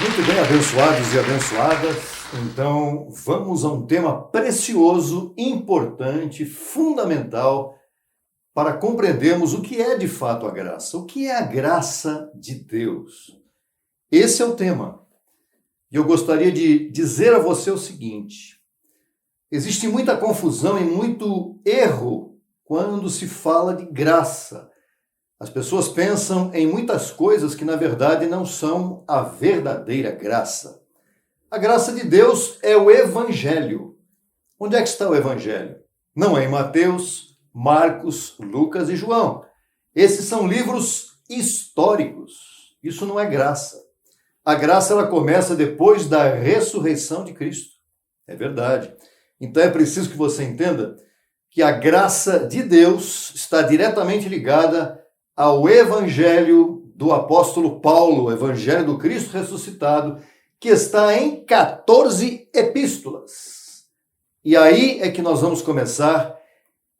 Muito bem, abençoados e abençoadas. Então, vamos a um tema precioso, importante, fundamental para compreendermos o que é de fato a graça. O que é a graça de Deus? Esse é o tema. E eu gostaria de dizer a você o seguinte: existe muita confusão e muito erro quando se fala de graça. As pessoas pensam em muitas coisas que, na verdade, não são a verdadeira graça. A graça de Deus é o Evangelho. Onde é que está o Evangelho? Não é em Mateus, Marcos, Lucas e João. Esses são livros históricos. Isso não é graça. A graça ela começa depois da ressurreição de Cristo. É verdade. Então é preciso que você entenda que a graça de Deus está diretamente ligada ao Evangelho do apóstolo Paulo, o Evangelho do Cristo ressuscitado, que está em 14 epístolas. E aí é que nós vamos começar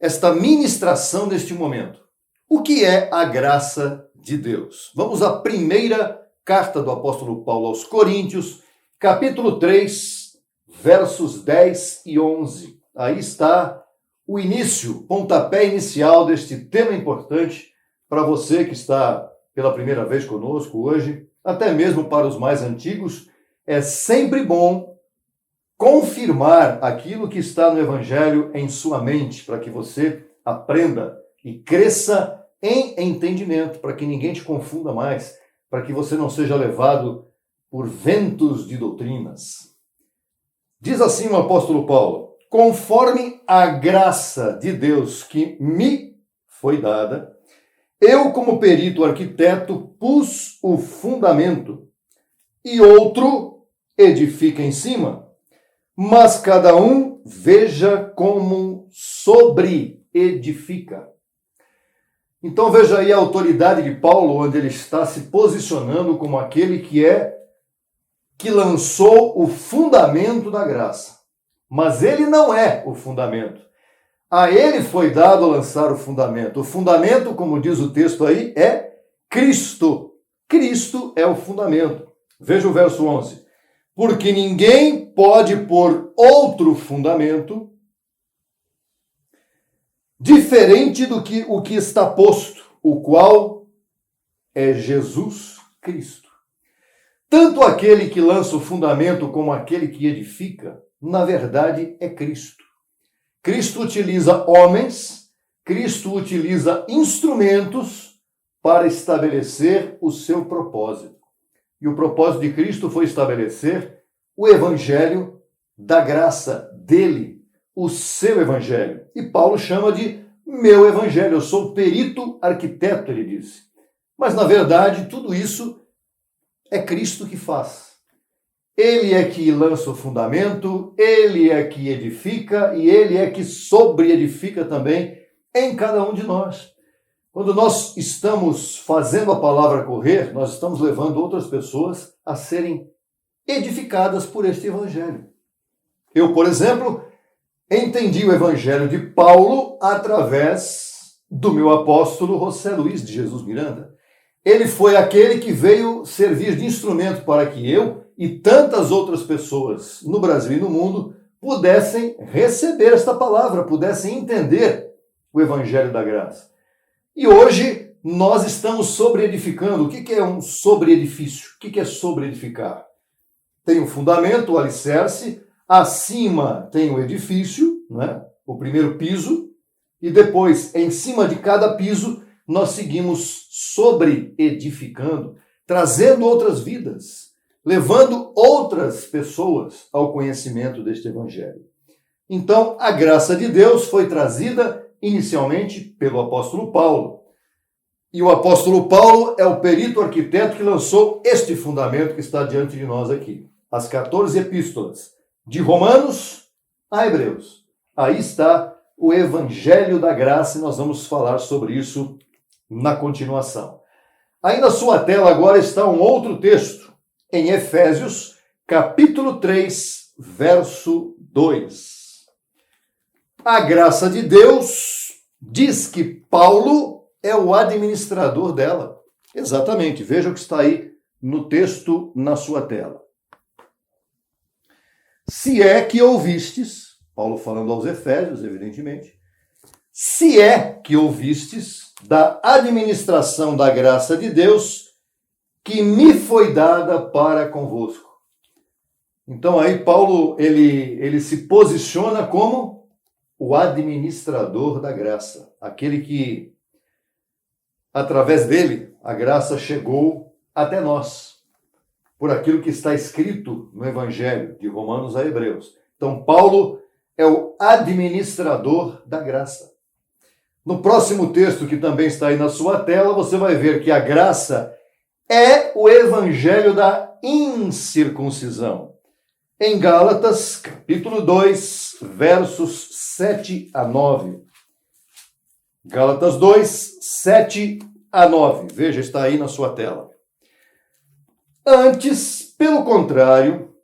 esta ministração neste momento. O que é a graça de Deus? Vamos à primeira carta do apóstolo Paulo aos Coríntios, capítulo 3, versos 10 e 11. Aí está o início, pontapé inicial deste tema importante para você que está pela primeira vez conosco hoje, até mesmo para os mais antigos. É sempre bom confirmar aquilo que está no Evangelho em sua mente, para que você aprenda e cresça em entendimento, para que ninguém te confunda mais, para que você não seja levado por ventos de doutrinas. Diz assim o apóstolo Paulo: conforme a graça de Deus que me foi dada, eu, como perito arquiteto, pus o fundamento, e outro edifica em cima, mas cada um veja como sobre-edifica. Então veja aí a autoridade de Paulo, onde ele está se posicionando como aquele que lançou o fundamento da graça. Mas ele não é o fundamento. A ele foi dado lançar o fundamento. O fundamento, como diz o texto aí, é Cristo. Cristo é o fundamento. Veja o verso 11. Porque ninguém pode pôr outro fundamento diferente do que o que está posto, o qual é Jesus Cristo. Tanto aquele que lança o fundamento como aquele que edifica, na verdade, é Cristo. Cristo utiliza homens, Cristo utiliza instrumentos para estabelecer o seu propósito. E o propósito de Cristo foi estabelecer o evangelho da graça dele, o seu evangelho. E Paulo chama de meu evangelho. Eu sou perito arquiteto, ele disse. Mas, na verdade, tudo isso é Cristo que faz. Ele é que lança o fundamento, ele é que edifica e ele é que sobre-edifica também em cada um de nós. Quando nós estamos fazendo a palavra correr, nós estamos levando outras pessoas a serem edificadas por este evangelho. Eu, por exemplo, entendi o evangelho de Paulo através do meu apóstolo José Luiz de Jesus Miranda. Ele foi aquele que veio servir de instrumento para que eu e tantas outras pessoas no Brasil e no mundo pudessem receber esta palavra, pudessem entender o evangelho da graça. E hoje nós estamos sobre-edificando. O que é um sobre-edifício? O que é sobre-edificar? Tem o fundamento, o alicerce, acima tem o edifício, né? O primeiro piso, e depois, em cima de cada piso, nós seguimos sobre-edificando, trazendo outras vidas, levando outras pessoas ao conhecimento deste evangelho. Então, a graça de Deus foi trazida inicialmente pelo apóstolo Paulo. E o apóstolo Paulo é o perito arquiteto que lançou este fundamento que está diante de nós aqui. As 14 epístolas, de Romanos a Hebreus. Aí está o evangelho da graça e nós vamos falar sobre isso na continuação. Aí na sua tela agora está um outro texto, em Efésios, capítulo 3, verso 2. A graça de Deus diz que Paulo é o administrador dela. Exatamente, veja o que está aí no texto na sua tela. Se é que ouvistes, Paulo falando aos Efésios, evidentemente, se é que ouvistes da administração da graça de Deus que me foi dada para convosco. Então aí Paulo, ele se posiciona como o administrador da graça, aquele que, através dele, a graça chegou até nós, por aquilo que está escrito no Evangelho, de Romanos a Hebreus. Então Paulo é o administrador da graça. No próximo texto, que também está aí na sua tela, você vai ver que a graça é o evangelho da incircuncisão. Em Gálatas, capítulo 2, versos 7 a 9. Gálatas 2, 7 a 9. Veja, está aí na sua tela. Antes, pelo contrário,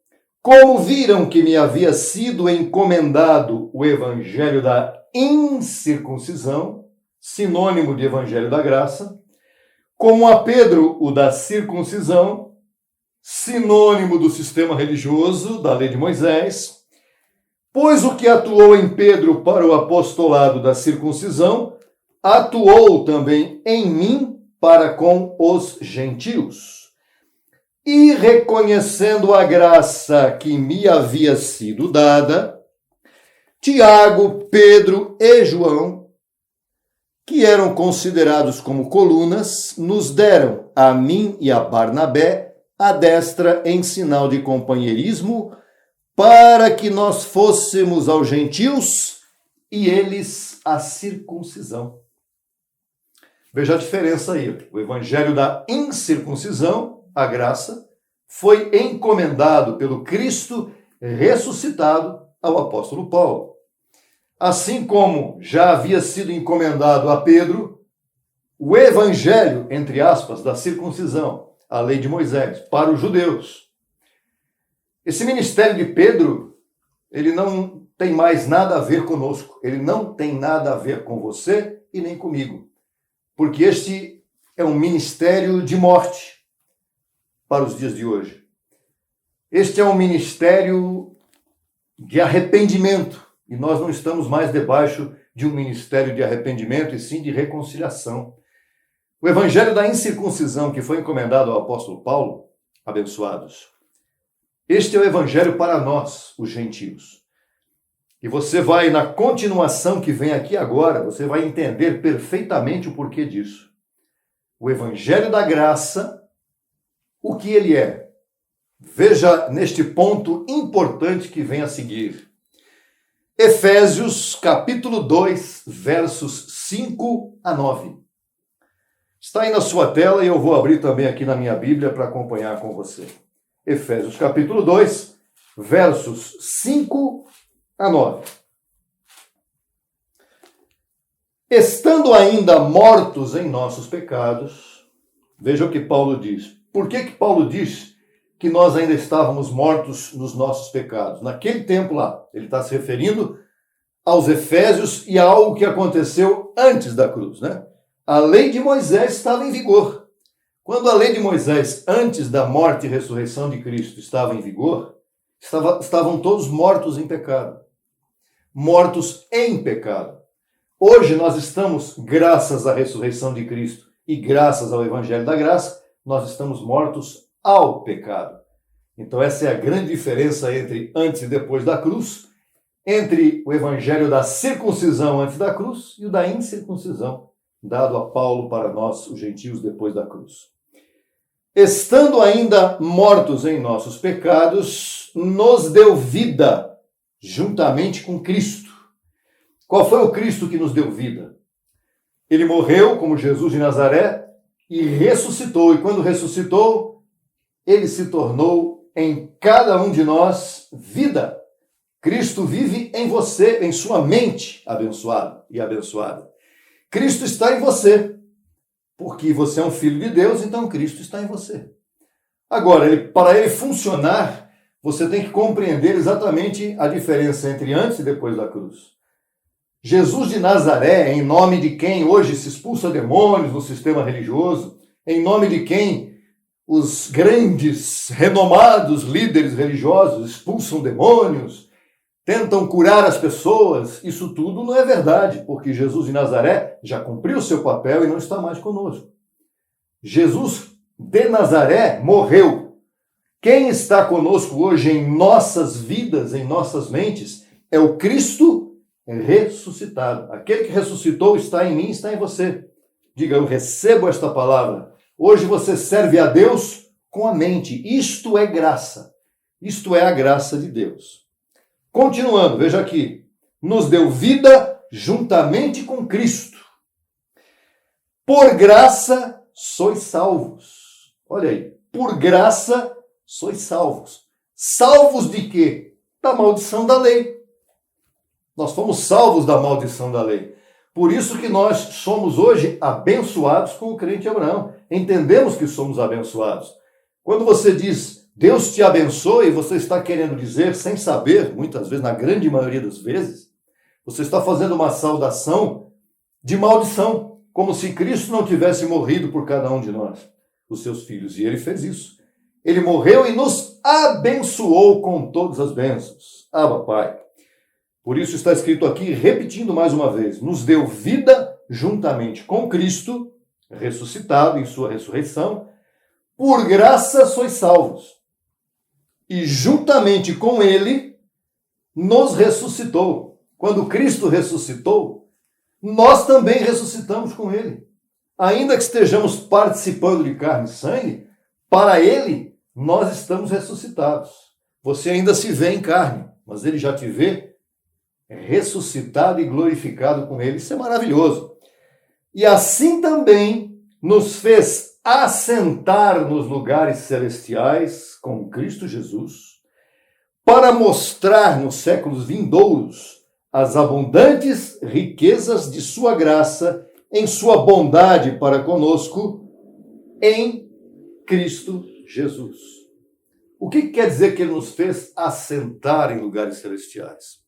como viram que me havia sido encomendado o evangelho da incircuncisão, sinônimo de evangelho da graça, como a Pedro o da circuncisão, sinônimo do sistema religioso, da lei de Moisés, pois o que atuou em Pedro para o apostolado da circuncisão, atuou também em mim para com os gentios. E reconhecendo a graça que me havia sido dada, Tiago, Pedro e João, que eram considerados como colunas, nos deram, a mim e a Barnabé, a destra em sinal de companheirismo, para que nós fôssemos aos gentios e eles a circuncisão. Veja a diferença aí. O evangelho da incircuncisão, a graça, foi encomendado pelo Cristo ressuscitado ao apóstolo Paulo. Assim como já havia sido encomendado a Pedro o evangelho, entre aspas, da circuncisão, a lei de Moisés, para os judeus. Esse ministério de Pedro, ele não tem mais nada a ver conosco, ele não tem nada a ver com você e nem comigo, porque este é um ministério de morte para os dias de hoje. Este é um ministério de arrependimento, e nós não estamos mais debaixo de um ministério de arrependimento, e sim de reconciliação. O evangelho da incircuncisão, que foi encomendado ao apóstolo Paulo, abençoados, este é o evangelho para nós, os gentios. E você vai, na continuação que vem aqui agora, você vai entender perfeitamente o porquê disso. O evangelho da graça, o que ele é? Veja neste ponto importante que vem a seguir. Efésios, capítulo 2, versos 5 a 9. Está aí na sua tela e eu vou abrir também aqui na minha Bíblia para acompanhar com você. Efésios, capítulo 2, versos 5 a 9. Estando ainda mortos em nossos pecados, veja o que Paulo diz. Por que Paulo diz que nós ainda estávamos mortos nos nossos pecados? Naquele tempo lá, ele está se referindo aos Efésios e a algo que aconteceu antes da cruz, né? A lei de Moisés estava em vigor. Quando a lei de Moisés, antes da morte e ressurreição de Cristo, estava em vigor, estavam todos mortos em pecado. Mortos em pecado. Hoje nós estamos, graças à ressurreição de Cristo e graças ao Evangelho da Graça, nós estamos mortos ao pecado. Então essa é a grande diferença entre antes e depois da cruz, entre o Evangelho da circuncisão antes da cruz e o da incircuncisão, dado a Paulo para nós, os gentios, depois da cruz. Estando ainda mortos em nossos pecados, nos deu vida juntamente com Cristo. Qual foi o Cristo que nos deu vida? Ele morreu como Jesus de Nazaré e ressuscitou. E quando ressuscitou, ele se tornou em cada um de nós vida. Cristo vive em você, em sua mente, abençoado e abençoada. Cristo está em você, porque você é um filho de Deus, então Cristo está em você. Agora, para ele funcionar, você tem que compreender exatamente a diferença entre antes e depois da cruz. Jesus de Nazaré, em nome de quem hoje se expulsa demônios no sistema religioso, em nome de quem os grandes, renomados líderes religiosos expulsam demônios, tentam curar as pessoas. Isso tudo não é verdade, porque Jesus de Nazaré já cumpriu o seu papel e não está mais conosco. Jesus de Nazaré morreu. Quem está conosco hoje em nossas vidas, em nossas mentes, é o Cristo ressuscitado. Aquele que ressuscitou está em mim, está em você. Diga, eu recebo esta palavra. Hoje você serve a Deus com a mente. Isto é graça. Isto é a graça de Deus. Continuando, veja aqui. Nos deu vida juntamente com Cristo. Por graça sois salvos. Olha aí. Por graça sois salvos. Salvos de quê? Da maldição da lei. Nós fomos salvos da maldição da lei. Por isso que nós somos hoje abençoados com o crente Abraão. Entendemos que somos abençoados. Quando você diz, Deus te abençoe, você está querendo dizer, sem saber, muitas vezes, na grande maioria das vezes, você está fazendo uma saudação de maldição, como se Cristo não tivesse morrido por cada um de nós, os seus filhos. E ele fez isso. Ele morreu e nos abençoou com todas as bênçãos. Abba, Pai. Por isso está escrito aqui, repetindo mais uma vez, nos deu vida juntamente com Cristo, ressuscitado em sua ressurreição, por graça sois salvos. E juntamente com ele, nos ressuscitou. Quando Cristo ressuscitou, nós também ressuscitamos com ele. Ainda que estejamos participando de carne e sangue, para ele, nós estamos ressuscitados. Você ainda se vê em carne, mas ele já te vê ressuscitado e glorificado com ele. Isso é maravilhoso. E assim também nos fez assentar nos lugares celestiais com Cristo Jesus, para mostrar nos séculos vindouros as abundantes riquezas de sua graça em sua bondade para conosco em Cristo Jesus. O que quer dizer que ele nos fez assentar em lugares celestiais?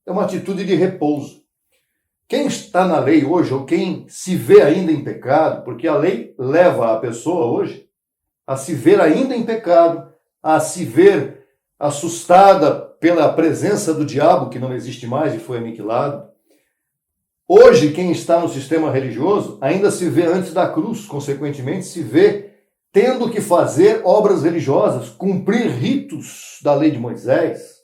É uma atitude de repouso. Quem está na lei hoje, ou quem se vê ainda em pecado, porque a lei leva a pessoa hoje a se ver ainda em pecado, a se ver assustada pela presença do diabo, que não existe mais e foi aniquilado. Hoje, quem está no sistema religioso ainda se vê antes da cruz, consequentemente se vê tendo que fazer obras religiosas, cumprir ritos da lei de Moisés,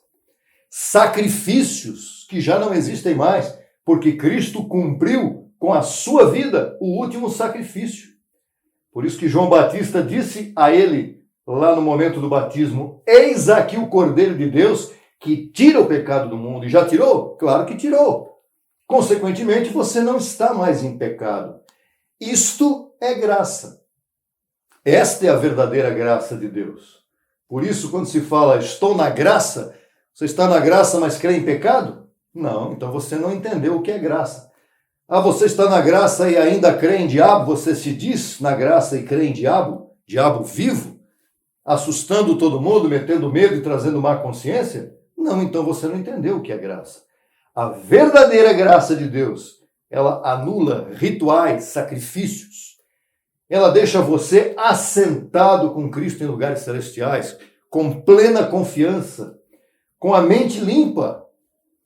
sacrifícios que já não existem mais, porque Cristo cumpriu com a sua vida o último sacrifício. Por isso que João Batista disse a ele, lá no momento do batismo, eis aqui o Cordeiro de Deus que tira o pecado do mundo. E já tirou? Claro que tirou. Consequentemente, você não está mais em pecado. Isto é graça. Esta é a verdadeira graça de Deus. Por isso, quando se fala, estou na graça, você está na graça, mas crê em pecado? Não, então você não entendeu o que é graça. Ah, você está na graça e ainda crê em diabo? Você se diz na graça e crê em diabo? Diabo vivo? Assustando todo mundo, metendo medo e trazendo má consciência? Não, então você não entendeu o que é graça. A verdadeira graça de Deus, ela anula rituais, sacrifícios. Ela deixa você assentado com Cristo em lugares celestiais, com plena confiança, com a mente limpa,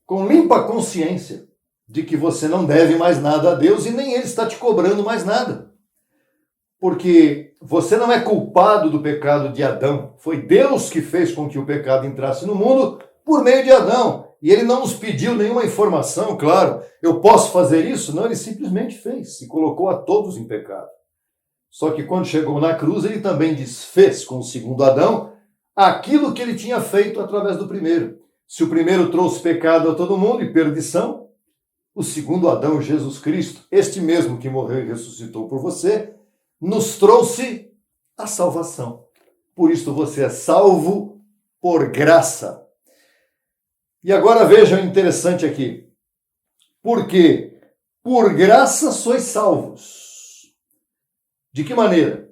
com limpa consciência de que você não deve mais nada a Deus e nem Ele está te cobrando mais nada. Porque você não é culpado do pecado de Adão. Foi Deus que fez com que o pecado entrasse no mundo por meio de Adão. E Ele não nos pediu nenhuma informação, claro. Eu posso fazer isso? Não, Ele simplesmente fez e colocou a todos em pecado. Só que quando chegou na cruz, Ele também desfez com o segundo Adão aquilo que Ele tinha feito através do primeiro. Se o primeiro trouxe pecado a todo mundo e perdição, o segundo Adão, Jesus Cristo, este mesmo que morreu e ressuscitou por você, nos trouxe a salvação. Por isso você é salvo por graça. E agora vejam interessante aqui. Porque por graça sois salvos. De que maneira?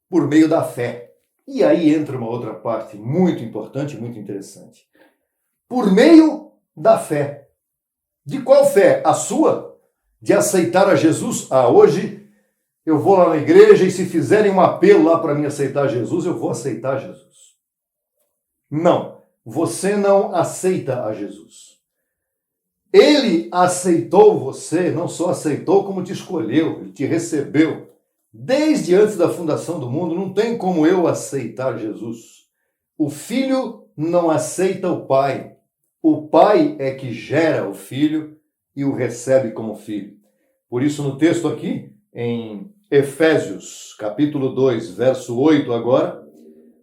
Por meio da fé. E aí entra uma outra parte muito importante, muito interessante. Por meio da fé. De qual fé? A sua? De aceitar a Jesus? Ah, hoje eu vou lá na igreja e se fizerem um apelo lá para mim aceitar Jesus, eu vou aceitar Jesus. Não, você não aceita a Jesus. Ele aceitou você, não só aceitou, como te escolheu, ele te recebeu. Desde antes da fundação do mundo, não tem como eu aceitar Jesus. O filho não aceita o pai. O pai é que gera o filho e o recebe como filho. Por isso, no texto aqui, em Efésios, capítulo 2, verso 8 agora,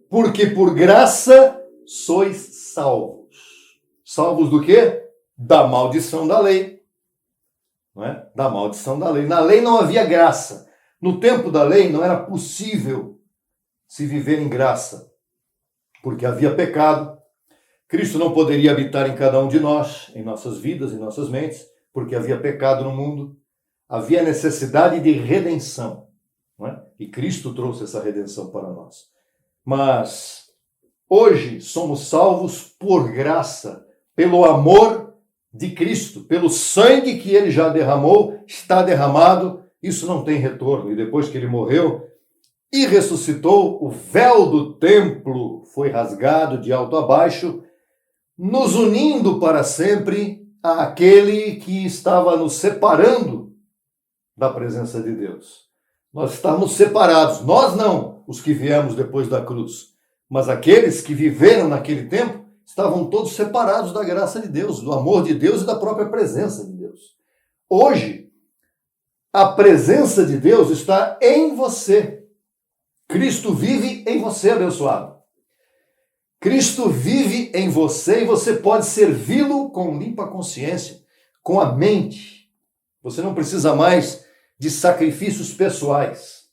porque por graça sois salvos. Salvos do quê? Da maldição da lei. Não é? Da maldição da lei. Na lei não havia graça. No tempo da lei não era possível se viver em graça, porque havia pecado. Cristo não poderia habitar em cada um de nós, em nossas vidas, em nossas mentes, porque havia pecado no mundo. Havia necessidade de redenção, não é? E Cristo trouxe essa redenção para nós. Mas hoje somos salvos por graça, pelo amor de Cristo, pelo sangue que ele já derramou, está derramado, isso não tem retorno. E depois que ele morreu e ressuscitou, o véu do templo foi rasgado de alto a baixo, nos unindo para sempre àquele que estava nos separando da presença de Deus. Nós estamos separados, nós não, os que viemos depois da cruz, mas aqueles que viveram naquele tempo estavam todos separados da graça de Deus, do amor de Deus e da própria presença de Deus. Hoje, a presença de Deus está em você. Cristo vive em você, abençoado. Cristo vive em você e você pode servi-lo com limpa consciência, com a mente. Você não precisa mais de sacrifícios pessoais,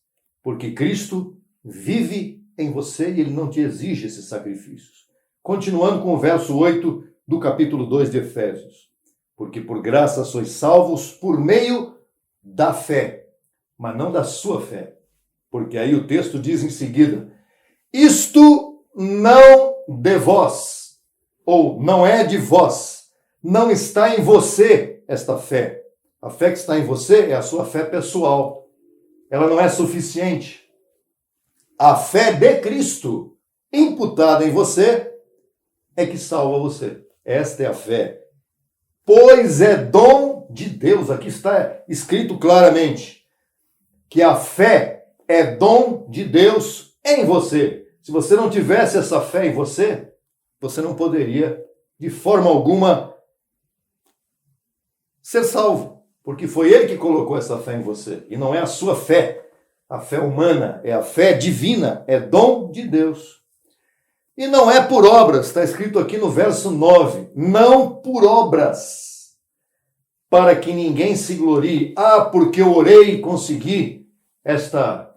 porque Cristo vive em você e ele não te exige esses sacrifícios. Continuando com o verso 8 do capítulo 2 de Efésios. Porque por graça sois salvos por meio da fé, mas não da sua fé. Porque aí o texto diz em seguida, isto não de vós, ou não é de vós, não está em você esta fé. A fé que está em você é a sua fé pessoal. Ela não é suficiente. A fé de Cristo, imputada em você, é que salva você. Esta é a fé. Pois é dom de Deus. Aqui está escrito claramente que a fé é dom de Deus em você. Se você não tivesse essa fé em você, você não poderia, de forma alguma, ser salvo. Porque foi ele que colocou essa fé em você. E não é a sua fé. A fé humana é a fé divina. É dom de Deus. E não é por obras. Está escrito aqui no verso 9. Não por obras. Para que ninguém se glorie. Ah, porque eu orei e consegui esta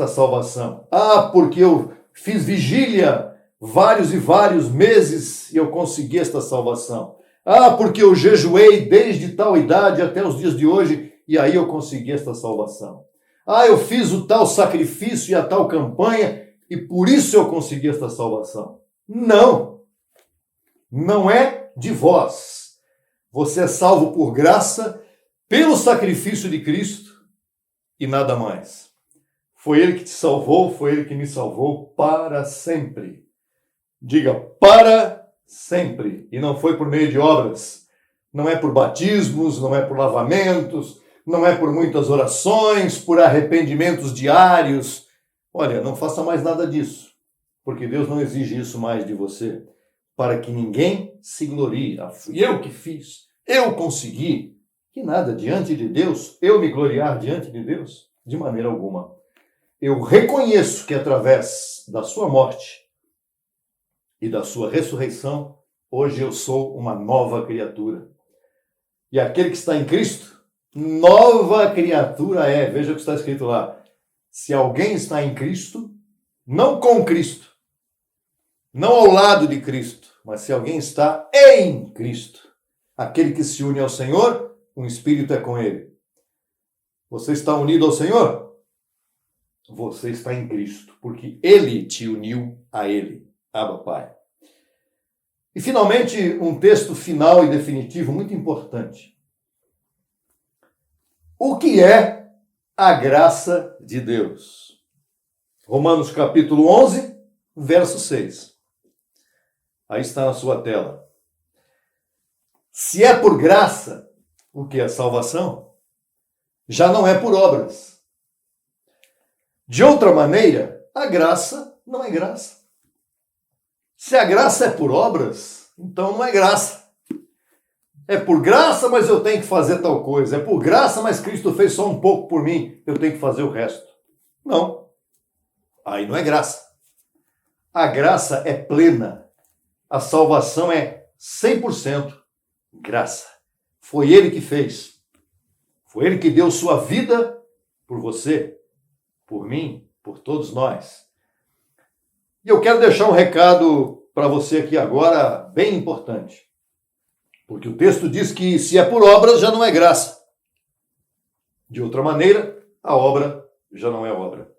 salvação. Ah, porque eu fiz vigília vários e vários meses e eu consegui esta salvação. Ah, porque eu jejuei desde tal idade até os dias de hoje e aí eu consegui esta salvação. Ah, eu fiz o tal sacrifício e a tal campanha e por isso eu consegui esta salvação. Não, não é de vós. Você é salvo por graça, pelo sacrifício de Cristo e nada mais. Foi ele que te salvou, foi ele que me salvou para sempre. Diga, para sempre. E não foi por meio de obras. Não é por batismos, não é por lavamentos, não é por muitas orações, por arrependimentos diários. Olha, não faça mais nada disso, porque Deus não exige isso mais de você, para que ninguém se glorie. Fui eu que fiz, eu consegui. Que nada, diante de Deus, eu me gloriar diante de Deus? De maneira alguma. Eu reconheço que através da sua morte e da sua ressurreição, hoje eu sou uma nova criatura. E aquele que está em Cristo, nova criatura é. Veja o que está escrito lá. Se alguém está em Cristo, não com Cristo, não ao lado de Cristo, mas se alguém está em Cristo, aquele que se une ao Senhor, o Espírito é com ele. Você está unido ao Senhor? Você está em Cristo, porque ele te uniu a ele. Abba, Pai. E, finalmente, um texto final e definitivo muito importante. O que é a graça de Deus. Romanos capítulo 11, verso 6. Aí está na sua tela. Se é por graça, o que é salvação, já não é por obras. De outra maneira, a graça não é graça. Se a graça é por obras, então não é graça. É por graça, mas eu tenho que fazer tal coisa. É por graça, mas Cristo fez só um pouco por mim, eu tenho que fazer o resto. Não. Aí não é graça. A graça é plena. A salvação é 100% graça. Foi Ele que fez. Foi Ele que deu sua vida por você, por mim, por todos nós. E eu quero deixar um recado para você aqui agora, bem importante. Porque o texto diz que se é por obras, já não é graça. De outra maneira, a obra já não é obra.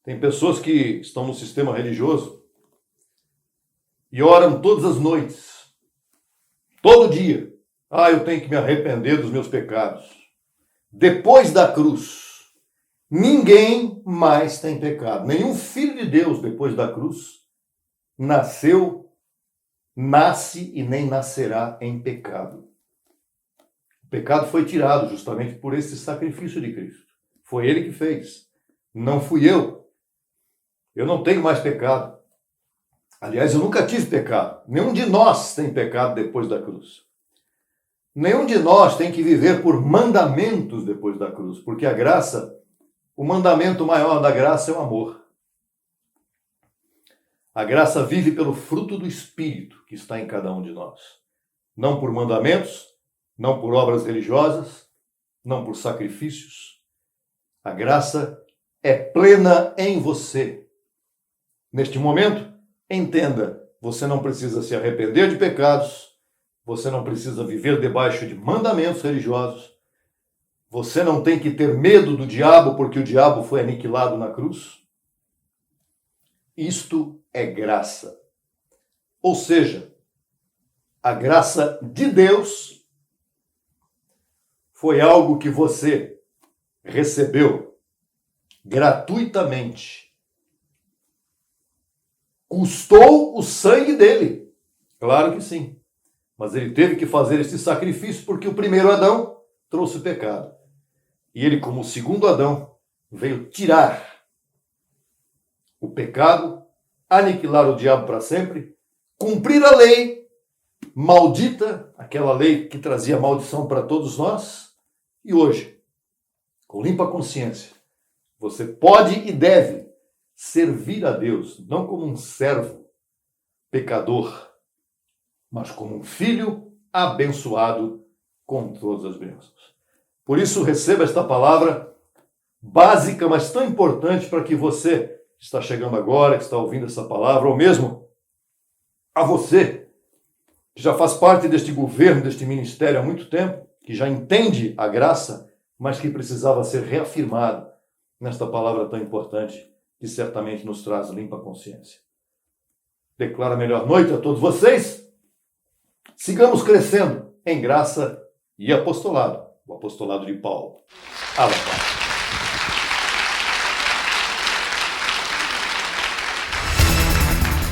Tem pessoas que estão no sistema religioso e oram todas as noites, todo dia. Eu tenho que me arrepender dos meus pecados. Depois da cruz, ninguém mais tem pecado. Nenhum filho de Deus, depois da cruz, nasce e nem nascerá em pecado. O pecado foi tirado justamente por esse sacrifício de Cristo. Foi Ele que fez. Não fui eu. Eu não tenho mais pecado. Aliás, eu nunca tive pecado. Nenhum de nós tem pecado depois da cruz. Nenhum de nós tem que viver por mandamentos depois da cruz, porque a graça, o mandamento maior da graça é o amor. A graça vive pelo fruto do Espírito que está em cada um de nós. Não por mandamentos, não por obras religiosas, não por sacrifícios. A graça é plena em você. Neste momento, entenda, você não precisa se arrepender de pecados, você não precisa viver debaixo de mandamentos religiosos, você não tem que ter medo do diabo porque o diabo foi aniquilado na cruz. Isto é graça. Ou seja, a graça de Deus foi algo que você recebeu gratuitamente. Custou o sangue dele. Claro que sim. Mas ele teve que fazer esse sacrifício porque o primeiro Adão trouxe o pecado. E ele, como o segundo Adão, veio tirar o pecado, aniquilar o diabo para sempre, cumprir a lei maldita, aquela lei que trazia maldição para todos nós. E hoje, com limpa consciência, você pode e deve servir a Deus, não como um servo pecador, mas como um filho abençoado com todas as bênçãos. Por isso, receba esta palavra básica, mas tão importante para que você que está chegando agora, que está ouvindo essa palavra, ou mesmo a você, que já faz parte deste governo, deste ministério há muito tempo, que já entende a graça, mas que precisava ser reafirmado nesta palavra tão importante, que certamente nos traz limpa consciência. Declaro a melhor noite a todos vocês. Sigamos crescendo em graça e apostolado. O apostolado de Paulo.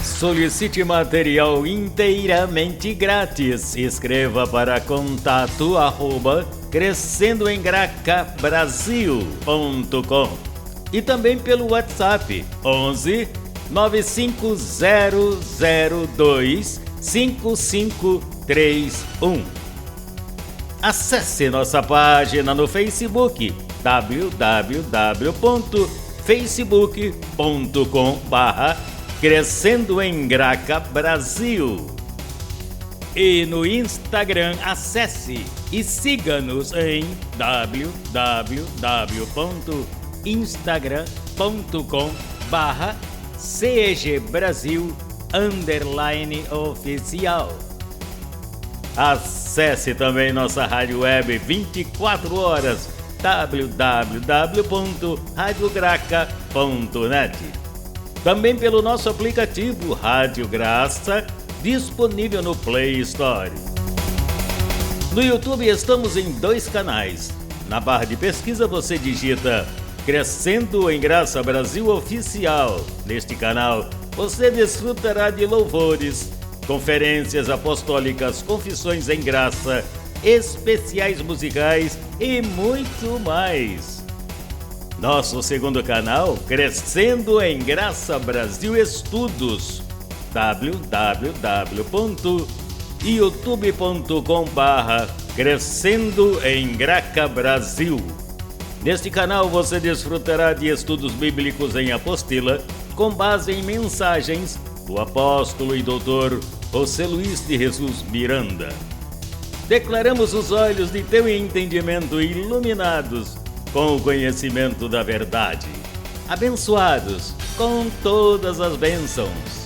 Solicite material inteiramente grátis. Escreva para contato@crescendoemgracabrasil.com e também pelo WhatsApp 11 95002 5531. Acesse nossa página no Facebook www.facebook.com/Crescendo em Graca Brasil. E no Instagram, acesse e siga-nos em www.instagram.com/CEGBrasil_oficial. Acesse também nossa rádio web 24 horas, www.radiograca.net. Também pelo nosso aplicativo Rádio Graça, disponível no Play Store. No YouTube estamos em 2 canais, Na barra de pesquisa você digita Crescendo em Graça Brasil Oficial. Neste canal você desfrutará de louvores, conferências apostólicas, confissões em graça, especiais musicais e muito mais. Nosso segundo canal, Crescendo em Graça Brasil Estudos, www.youtube.com/Crescendo em Graca Brasil. Neste canal você desfrutará de estudos bíblicos em apostila com base em mensagens do apóstolo e doutor José Luiz de Jesus Miranda. Declaramos os olhos de teu entendimento iluminados com o conhecimento da verdade, abençoados com todas as bênçãos.